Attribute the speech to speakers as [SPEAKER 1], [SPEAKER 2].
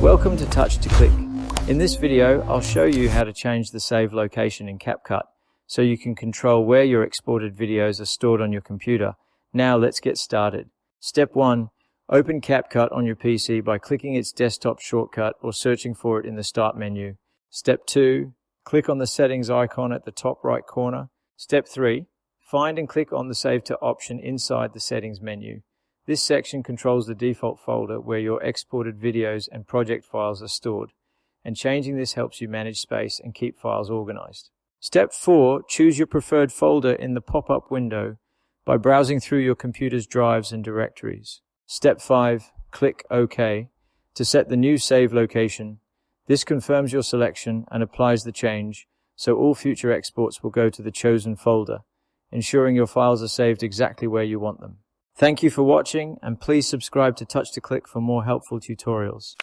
[SPEAKER 1] Welcome to Touch to Click. In this video, I'll show you how to change the save location in CapCut so you can control where your exported videos are stored on your computer. Now let's get started. Step 1. Open CapCut on your PC by clicking its desktop shortcut or searching for it in the Start menu. Step 2. Click on the Settings icon at the top right corner. Step 3. Find and click on the Save to option inside the Settings menu. This section controls the default folder where your exported videos and project files are stored, and changing this helps you manage space and keep files organized. Step 4. Choose your preferred folder in the pop-up window by browsing through your computer's drives and directories. Step 5. Click OK to set the new save location. This confirms your selection and applies the change, so all future exports will go to the chosen folder, ensuring your files are saved exactly where you want them. Thank you for watching, and please subscribe to Touch to Click for more helpful tutorials.